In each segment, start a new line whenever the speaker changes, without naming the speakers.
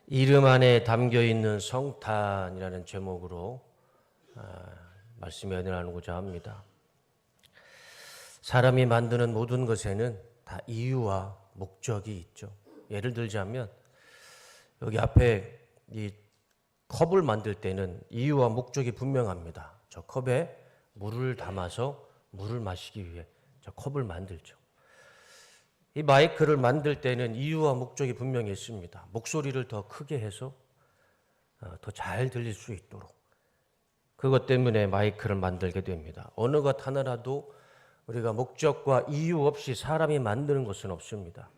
이름 안에 담겨있는 성탄이라는 제목으로 말씀에 은혜를 나누고자 합니다. 사람이 만드는 모든 것에는 다 이유와 목적이 있죠. 예를 들자면 여기 앞에 이 컵을 만들 때는 이유와 목적이 분명합니다. 저 컵에 물을 담아서 물을 마시기 위해 저 컵을 만들죠. 이 마이크를 만들 때는 이유와 목적이 분명히 있습니다. 목소리를 더 크게 해서 더 잘 들릴 수 있도록. 그것 때문에 마이크를 만들게 됩니다. 어느 것 하나라도 우리가 목적과 이유 없이 사람이 만드는 것은 없습니다.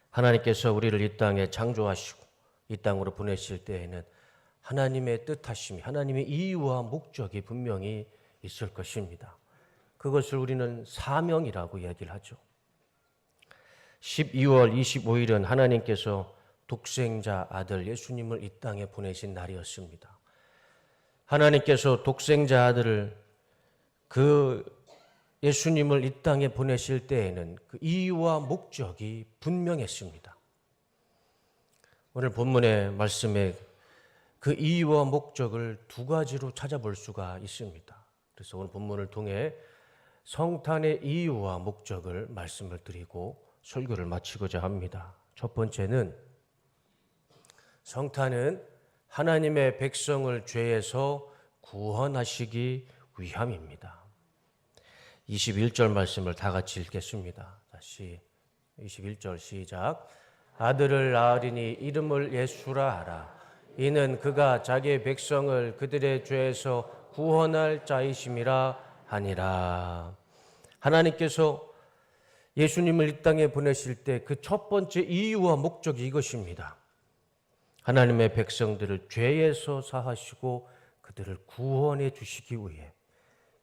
하나님께서 우리를 이 땅에 창조하시고 이 땅으로 보내실 때에는 하나님의 뜻하심이, 하나님의 이유와 목적이 분명히 있을 것입니다. 그것을 우리는 사명이라고 이야기를 하죠. 12월 25일은 하나님께서 독생자 아들 예수님을 이 땅에 보내신 날이었습니다. 하나님께서 독생자 아들을 예수님을 이 땅에 보내실 때에는 그 이유와 목적이 분명했습니다. 오늘 본문의 말씀에 그 이유와 목적을 두 가지로 찾아볼 수가 있습니다. 그래서 오늘 본문을 통해 성탄의 이유와 목적을 말씀을 드리고 설교를 마치고자 합니다. 첫 번째는 성탄은 하나님의 백성을 죄에서 구원하시기 위함입니다. 21절 말씀을 다 같이 읽겠습니다. 다시 21절 시작. 아들을 낳으리니 이름을 예수라 하라. 이는 그가 자기의 백성을 그들의 죄에서 구원할 자이심이라 하니라. 하나님께서 예수님을 이 땅에 보내실 때 그 첫 번째 이유와 목적이 이것입니다. 하나님의 백성들을 죄에서 사하시고 그들을 구원해 주시기 위해,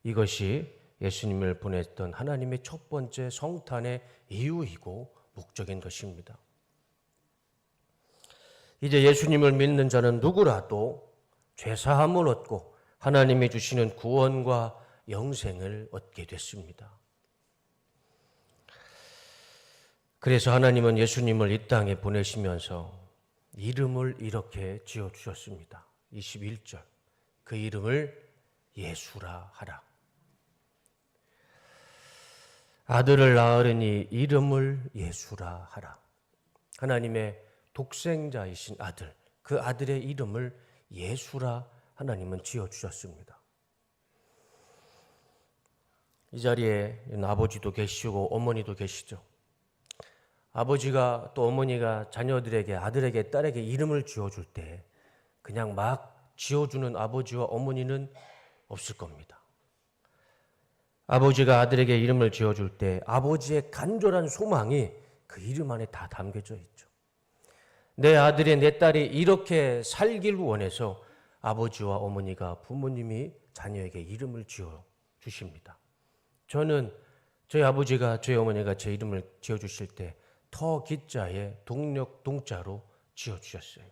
이것이 예수님을 보냈던 하나님의 첫 번째 성탄의 이유이고 목적인 것입니다. 이제 예수님을 믿는 자는 누구라도 죄사함을 얻고 하나님이 주시는 구원과 영생을 얻게 됐습니다. 그래서 하나님은 예수님을 이 땅에 보내시면서 이름을 이렇게 지어주셨습니다. 21절. 그 이름을 예수라 하라. 아들을 낳으리니 이름을 예수라 하라. 하나님의 독생자이신 아들, 그 아들의 이름을 예수라 하나님은 지어주셨습니다. 이 자리에 아버지도 계시고 어머니도 계시죠. 아버지가 또 어머니가 자녀들에게, 아들에게, 딸에게 이름을 지어줄 때 그냥 막 지어주는 아버지와 어머니는 없을 겁니다. 아버지가 아들에게 이름을 지어줄 때 아버지의 간절한 소망이 그 이름 안에 다 담겨져 있죠. 내 아들이, 내 딸이 이렇게 살길 원해서 아버지와 어머니가, 부모님이 자녀에게 이름을 지어주십니다. 저는 저희 아버지가, 저희 어머니가 제 이름을 지어주실 때 터 기자에 동력 동자로 지어주셨어요.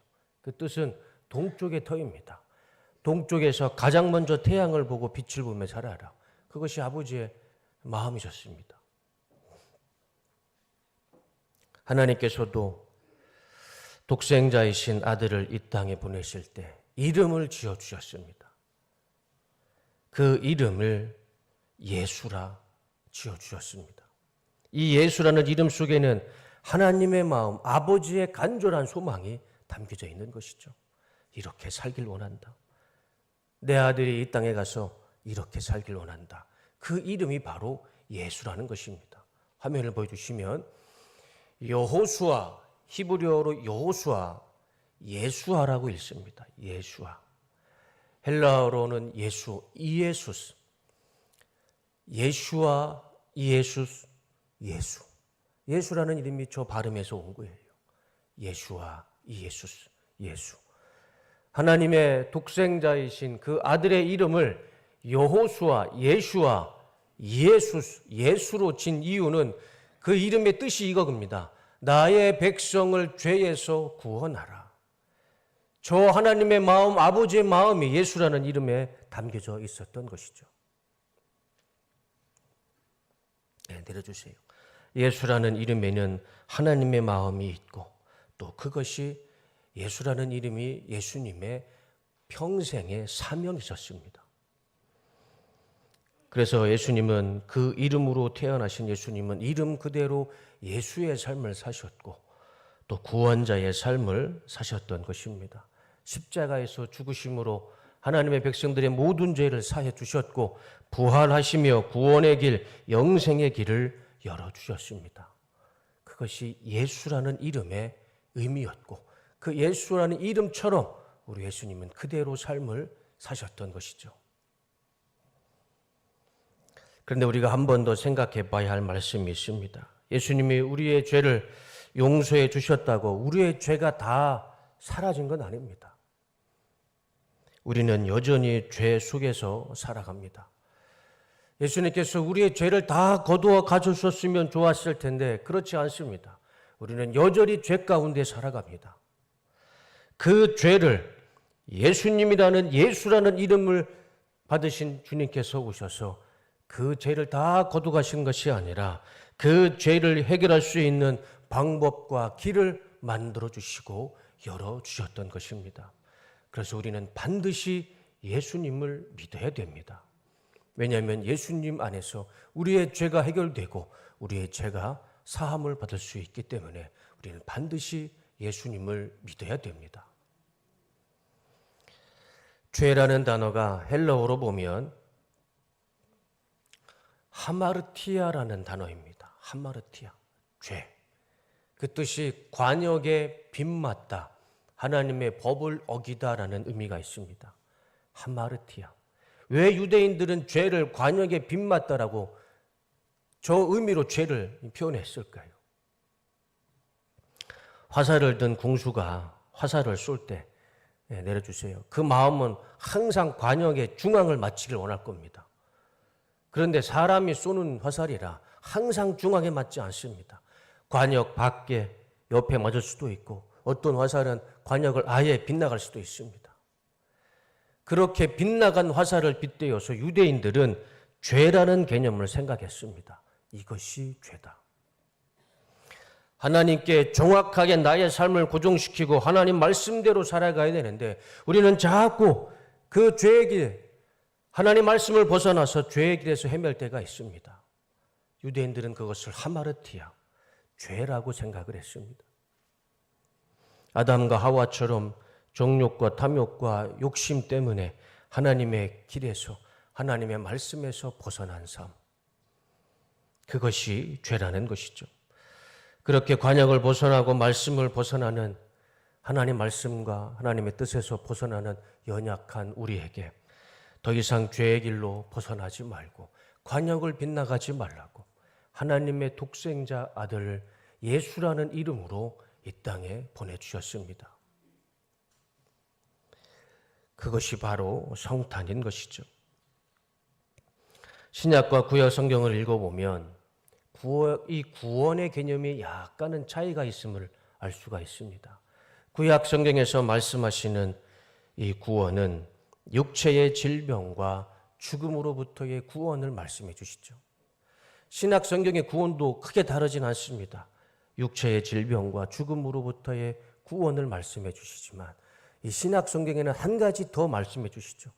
그 뜻은 동쪽의 터입니다. 동쪽에서 가장 먼저 태양을 보고 빛을 보며 자라라. 그것이 아버지의 마음이셨습니다. 하나님께서도 독생자이신 아들을 이 땅에 보내실 때 이름을 지어주셨습니다. 그 이름을 예수라 지어주셨습니다. 이 예수라는 이름 속에는 하나님의 마음, 아버지의 간절한 소망이 담겨져 있는 것이죠. 이렇게 살길 원한다. 내 아들이 이 땅에 가서 이렇게 살길 원한다. 그 이름이 바로 예수라는 것입니다. 화면을 보여주시면 여호수아, 히브리어로 여호수아, 예수아라고 읽습니다. 예수아. 헬라어로는 예수, 이예수스. 예수아, 이예수스, 예수. 예수라는 이름이 저 발음에서 온 거예요. 예수아, 이예수스, 예수. 하나님의 독생자이신 그 아들의 이름을 여호수아, 예수아, 예수스, 예수로 진 이유는 그 이름의 뜻이 이겁니다. 나의 백성을 죄에서 구원하라. 저 하나님의 마음, 아버지의 마음이 예수라는 이름에 담겨져 있었던 것이죠. 네, 내려주세요. 예수라는 이름에는 하나님의 마음이 있고 또 그것이 예수라는 이름이 예수님의 평생의 사명이셨습니다. 그래서 예수님은 그 이름으로 태어나신 예수님은 이름 그대로 예수의 삶을 사셨고 또 구원자의 삶을 사셨던 것입니다. 십자가에서 죽으심으로 하나님의 백성들의 모든 죄를 사해 주셨고 부활하시며 구원의 길, 영생의 길을 열어주셨습니다. 그것이 예수라는 이름의 의미였고 그 예수라는 이름처럼 우리 예수님은 그대로 삶을 사셨던 것이죠. 그런데 우리가 한 번 더 생각해 봐야 할 말씀이 있습니다. 예수님이 우리의 죄를 용서해 주셨다고 우리의 죄가 다 사라진 건 아닙니다. 우리는 여전히 죄 속에서 살아갑니다. 예수님께서 우리의 죄를 다 거두어 가주셨으면 좋았을 텐데 그렇지 않습니다. 우리는 여전히 죄 가운데 살아갑니다. 그 죄를 예수님이라는 예수라는 이름을 받으신 주님께서 오셔서 그 죄를 다 거두가신 것이 아니라 그 죄를 해결할 수 있는 방법과 길을 만들어 주시고 열어 주셨던 것입니다. 그래서 우리는 반드시 예수님을 믿어야 됩니다. 왜냐하면 예수님 안에서 우리의 죄가 해결되고 우리의 죄가 사함을 받을 수 있기 때문에 우리는 반드시 예수님을 믿어야 됩니다. 죄라는 단어가 헬라어로 보면 하마르티아라는 단어입니다. 하마르티아, 죄. 그 뜻이 관역에 빗맞다, 하나님의 법을 어기다라는 의미가 있습니다. 하마르티아. 왜 유대인들은 죄를 관역에 빗맞다라고 저 의미로 죄를 표현했을까요? 화살을 든 궁수가 화살을 쏠 때 내려주세요. 그 마음은 항상 관역의 중앙을 맞히길 원할 겁니다. 그런데 사람이 쏘는 화살이라 항상 중앙에 맞지 않습니다. 관역 밖에 옆에 맞을 수도 있고 어떤 화살은 관역을 아예 빗나갈 수도 있습니다. 그렇게 빗나간 화살을 빗대어서 유대인들은 죄라는 개념을 생각했습니다. 이것이 죄다. 하나님께 정확하게 나의 삶을 고정시키고 하나님 말씀대로 살아가야 되는데 우리는 자꾸 그 죄의 길, 하나님 말씀을 벗어나서 죄의 길에서 헤맬 때가 있습니다. 유대인들은 그것을 하마르티아, 죄라고 생각을 했습니다. 아담과 하와처럼 정욕과 탐욕과 욕심 때문에 하나님의 길에서 하나님의 말씀에서 벗어난 삶, 그것이 죄라는 것이죠. 그렇게 관역을 벗어나고 말씀을 벗어나는 하나님 말씀과 하나님의 뜻에서 벗어나는 연약한 우리에게 더 이상 죄의 길로 벗어나지 말고 관역을 빗나가지 말라고 하나님의 독생자 아들 예수라는 이름으로 이 땅에 보내주셨습니다. 그것이 바로 성탄인 것이죠. 신약과 구약 성경을 읽어보면 이 구원의 개념이 약간은 차이가 있음을 알 수가 있습니다. 구약 성경에서 말씀하시는 이 구원은 육체의 질병과 죽음으로부터의 구원을 말씀해 주시죠. 신약 성경의 구원도 크게 다르진 않습니다. 육체의 질병과 죽음으로부터의 구원을 말씀해 주시지만 이 신약 성경에는 한 가지 더 말씀해 주시죠.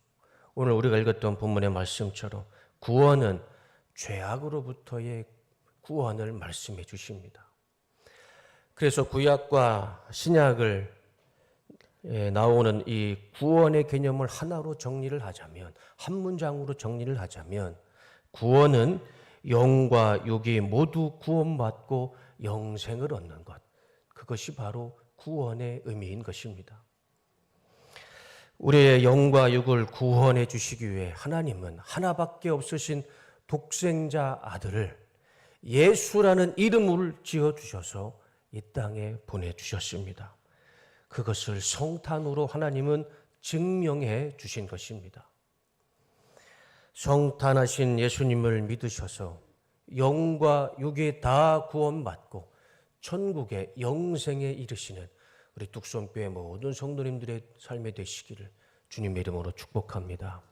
오늘 우리가 읽었던 본문의 말씀처럼 구원은 죄악으로부터의 구원을 말씀해 주십니다. 그래서 구약과 신약을 나오는 이 구원의 개념을 하나로 정리를 하자면, 한 문장으로 정리를 하자면 구원은 영과 육이 모두 구원받고 영생을 얻는 것, 그것이 바로 구원의 의미인 것입니다. 우리의 영과 육을 구원해 주시기 위해 하나님은 하나밖에 없으신 독생자 아들을 예수라는 이름을 지어주셔서 이 땅에 보내주셨습니다. 그것을 성탄으로 하나님은 증명해 주신 것입니다. 성탄하신 예수님을 믿으셔서 영과 육이 다 구원받고 천국의 영생에 이르시는 우리 뚝섬교회 모든 성도님들의 삶이 되시기를 주님의 이름으로 축복합니다.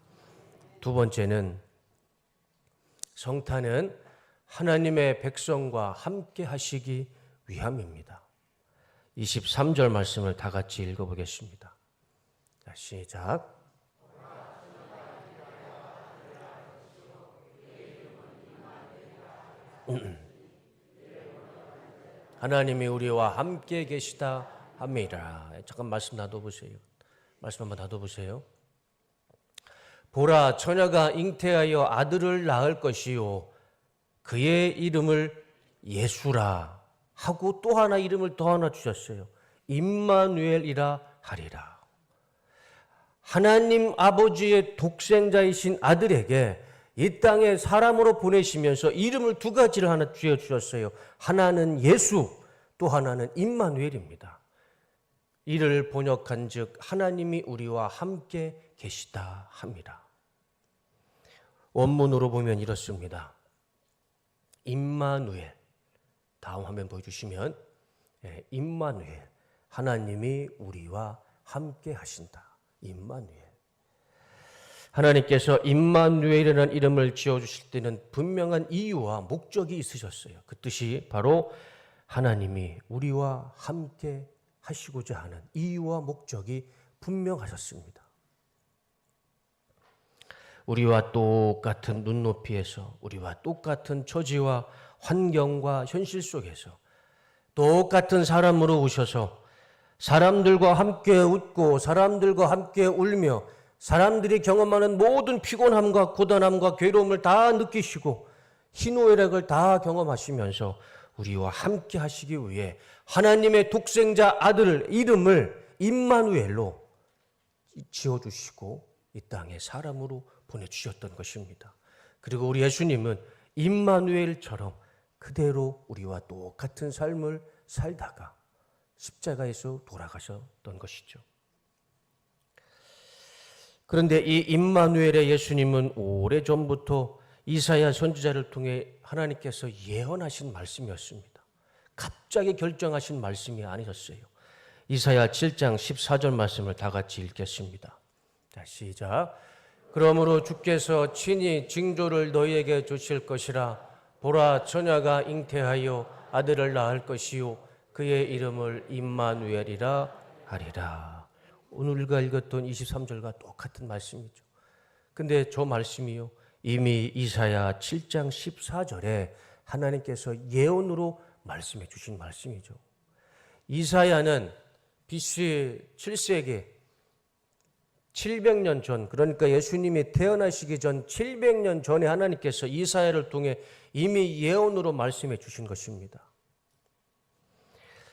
두 번째는 성탄은 하나님의 백성과 함께 하시기 위함입니다. 23절 말씀을 다 같이 읽어보겠습니다. 자, 시작. 하나님이 우리와 함께 계시다 함이라. 잠깐 말씀 놔둬보세요. 말씀 한번 놔둬보세요. 보라, 처녀가 잉태하여 아들을 낳을 것이요 그의 이름을 예수라 하고 또 하나 이름을 더 하나 주셨어요. 임마누엘이라 하리라. 하나님 아버지의 독생자이신 아들에게 이 땅에 사람으로 보내시면서 이름을 두 가지를 하나 지어주셨어요. 하나는 예수, 또 하나는 임마누엘입니다. 이를 번역한 즉 하나님이 우리와 함께 계시다 합니다. 원문으로 보면 이렇습니다. 임마누엘, 다음 화면 보여주시면 임마누엘, 하나님이 우리와 함께 하신다. 임마누엘. 하나님께서 임마누엘이라는 이름을 지어주실 때는 분명한 이유와 목적이 있으셨어요. 그 뜻이 바로 하나님이 우리와 함께 하시고자 하는 이유와 목적이 분명하셨습니다. 우리와 똑같은 눈높이에서, 우리와 똑같은 처지와 환경과 현실 속에서 똑같은 사람으로 오셔서 사람들과 함께 웃고 사람들과 함께 울며 사람들이 경험하는 모든 피곤함과 고단함과 괴로움을 다 느끼시고 희노애락을 다 경험하시면서 우리와 함께 하시기 위해 하나님의 독생자 아들 이름을 임마누엘로 지어주시고 이 땅에 사람으로 보내주셨던 것입니다. 그리고 우리 예수님은 임마누엘처럼 그대로 우리와 똑같은 삶을 살다가 십자가에서 돌아가셨던 것이죠. 그런데 이 임마누엘의 예수님은 오래전부터 이사야 선지자를 통해 하나님께서 예언하신 말씀이었습니다. 갑자기 결정하신 말씀이 아니었어요. 이사야 7장 14절 말씀을 다 같이 읽겠습니다. 자, 시작. 그러므로 주께서 친히 징조를 너희에게 주실 것이라. 보라, 처녀가 잉태하여 아들을 낳을 것이요 그의 이름을 임마누엘이라 하리라. 오늘과 읽었던 23절과 똑같은 말씀이죠. 근데 저 말씀이요, 이미 이사야 7장 14절에 하나님께서 예언으로 말씀해 주신 말씀이죠. 이사야는 BC 7세기 700년 전, 그러니까 예수님이 태어나시기 전 700년 전에 하나님께서 이사야를 통해 이미 예언으로 말씀해 주신 것입니다.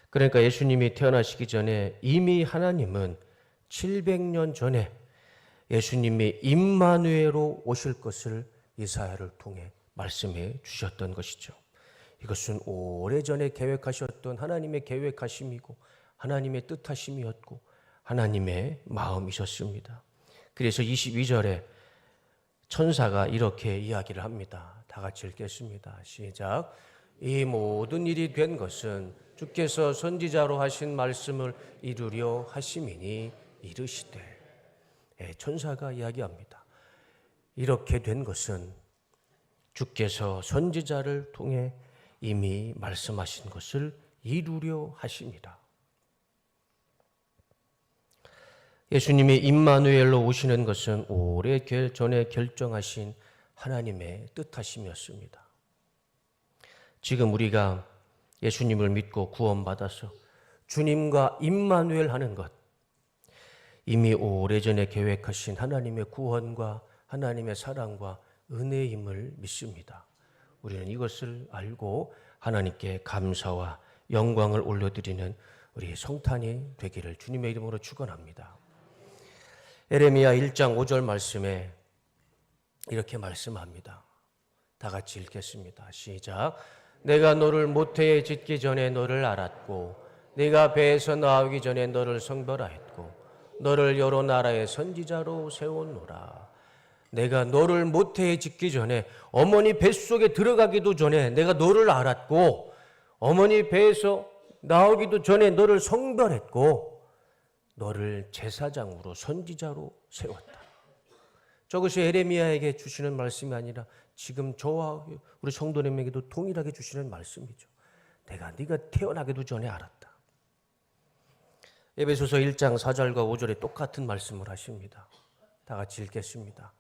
그러니까 예수님이 태어나시기 전에 이미 하나님은 700년 전에 예수님이 임마누엘로 오실 것을 이사야를 통해 말씀해 주셨던 것이죠. 이것은 오래전에 계획하셨던 하나님의 계획하심이고 하나님의 뜻하심이었고 하나님의 마음이셨습니다. 그래서 22절에 천사가 이렇게 이야기를 합니다. 다 같이 읽겠습니다. 시작. 이 모든 일이 된 것은 주께서 선지자로 하신 말씀을 이루려 하심이니 이르시되. 천사가 이야기합니다. 이렇게 된 것은 주께서 선지자를 통해 이미 말씀하신 것을 이루려 하심이라. 예수님이 임마누엘로 오시는 것은 오래 전에 결정하신 하나님의 뜻하심이었습니다. 지금 우리가 예수님을 믿고 구원받아서 주님과 임마누엘 하는 것, 이미 오래전에 계획하신 하나님의 구원과 하나님의 사랑과 은혜임을 믿습니다. 우리는 이것을 알고 하나님께 감사와 영광을 올려드리는 우리 성탄이 되기를 주님의 이름으로 축원합니다. 에레미야 1장 5절 말씀에 이렇게 말씀합니다. 다 같이 읽겠습니다. 시작. 내가 너를 모태에 짓기 전에 너를 알았고 네가 배에서 나오기 전에 너를 성별하였고 너를 여러 나라의 선지자로 세웠노라. 내가 너를 모태에 짓기 전에 어머니 뱃속에 들어가기도 전에 내가 너를 알았고 어머니 배에서 나오기도 전에 너를 성별했고 너를 제사장으로 선지자로 세웠다. 저것이 에레미야에게 주시는 말씀이 아니라 지금 저와 우리 성도님에게도 동일하게 주시는 말씀이죠. 내가 네가 태어나기도 전에 알았다. 에베소서 1장 4절과 5절에 똑같은 말씀을 하십니다. 다 같이 읽겠습니다.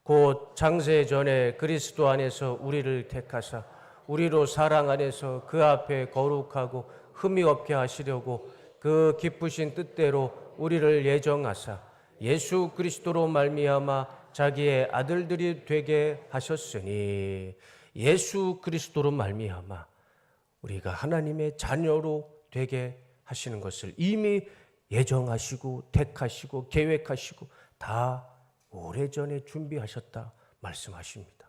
곧 창세 전에 그리스도 안에서 우리를 택하사 우리로 사랑 안에서 그 앞에 거룩하고 흠이 없게 하시려고 그 기쁘신 뜻대로 우리를 예정하사 예수 그리스도로 말미암아 자기의 아들들이 되게 하셨으니, 예수 그리스도로 말미암아 우리가 하나님의 자녀로 되게 하시는 것을 이미 예정하시고 택하시고 계획하시고 다 오래전에 준비하셨다 말씀하십니다.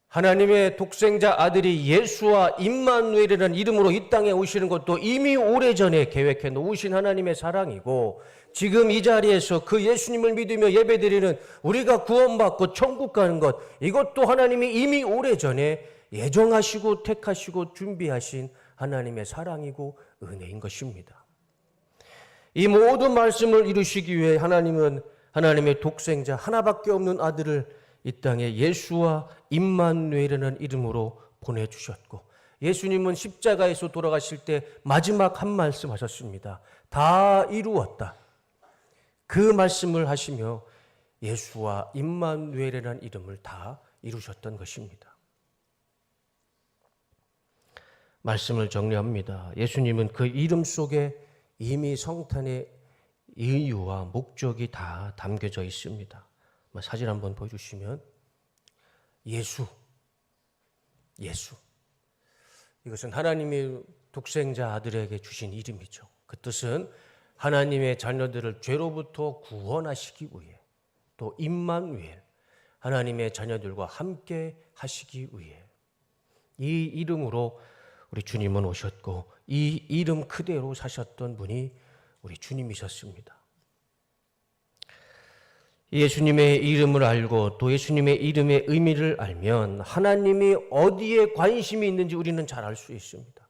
하나님의 독생자 아들이 예수와 임마누엘이라는 이름으로 이 땅에 오시는 것도 이미 오래전에 계획해 놓으신 하나님의 사랑이고, 지금 이 자리에서 그 예수님을 믿으며 예배드리는 우리가 구원받고 천국 가는 것, 이것도 하나님이 이미 오래전에 예정하시고 택하시고 준비하신 하나님의 사랑이고 은혜인 것입니다. 이 모든 말씀을 이루시기 위해 하나님은 하나님의 독생자 하나밖에 없는 아들을 이 땅에 예수와 임마누엘이라는 이름으로 보내주셨고, 예수님은 십자가에서 돌아가실 때 마지막 한 말씀 하셨습니다. 다 이루었다. 그 말씀을 하시며 예수와 임마누엘이라는 이름을 다 이루셨던 것입니다. 말씀을 정리합니다. 예수님은 그 이름 속에 이미 성탄의 이유와 목적이 다 담겨져 있습니다. 사진 한번 보여주시면, 예수. 이것은 하나님의 독생자 아들에게 주신 이름이죠. 그 뜻은 하나님의 자녀들을 죄로부터 구원하시기 위해, 또 임마누엘, 하나님의 자녀들과 함께 하시기 위해 이 이름으로 우리 주님은 오셨고, 이 이름 그대로 사셨던 분이 우리 주님이셨습니다. 예수님의 이름을 알고 또 예수님의 이름의 의미를 알면 하나님이 어디에 관심이 있는지 우리는 잘 알 수 있습니다.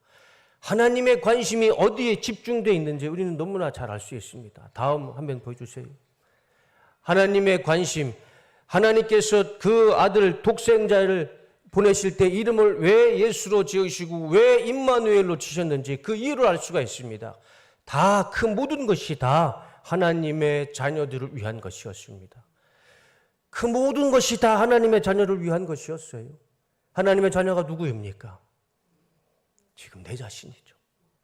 하나님의 관심이 어디에 집중되어 있는지 우리는 너무나 잘 알 수 있습니다. 다음 한번 보여주세요. 하나님의 관심, 하나님께서 그 아들 독생자를 보내실 때 이름을 왜 예수로 지으시고 왜 임마누엘로 지셨는지 그 이유를 알 수가 있습니다. 다 그 모든 것이 다 하나님의 자녀들을 위한 것이었습니다. 그 모든 것이 다 하나님의 자녀를 위한 것이었어요. 하나님의 자녀가 누구입니까? 지금 내 자신이죠.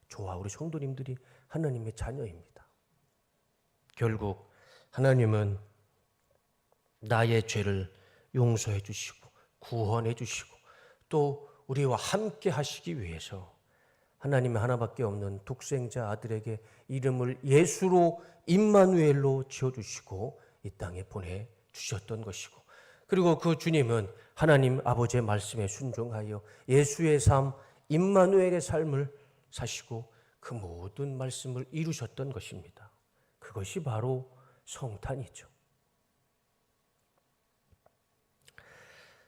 저와 우리 성도님들이 하나님의 자녀입니다. 결국 하나님은 나의 죄를 용서해 주시고 구원해 주시고 또 우리와 함께 하시기 위해서 하나님의 하나밖에 없는 독생자 아들에게 이름을 예수로 임마누엘로 지어주시고 이 땅에 보내주셨던 것이고, 그리고 그 주님은 하나님 아버지의 말씀에 순종하여 예수의 삶, 임마누엘의 삶을 사시고 그 모든 말씀을 이루셨던 것입니다. 그것이 바로 성탄이죠.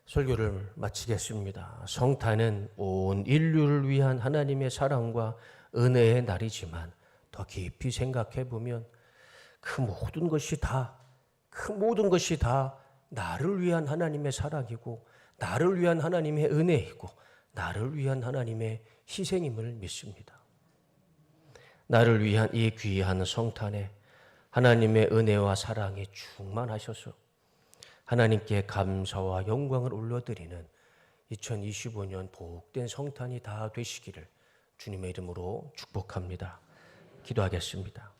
설교를 마치겠습니다. 성탄은 온 인류를 위한 하나님의 사랑과 은혜의 날이지만 더 깊이 생각해 보면 그 모든 것이 다 나를 위한 하나님의 사랑이고 나를 위한 하나님의 은혜이고 나를 위한 하나님의 희생임을 믿습니다. 나를 위한 이 귀한 성탄에 하나님의 은혜와 사랑이 충만하셔서 하나님께 감사와 영광을 올려드리는 2025년 복된 성탄이 다 되시기를 주님의 이름으로 축복합니다. 기도하겠습니다.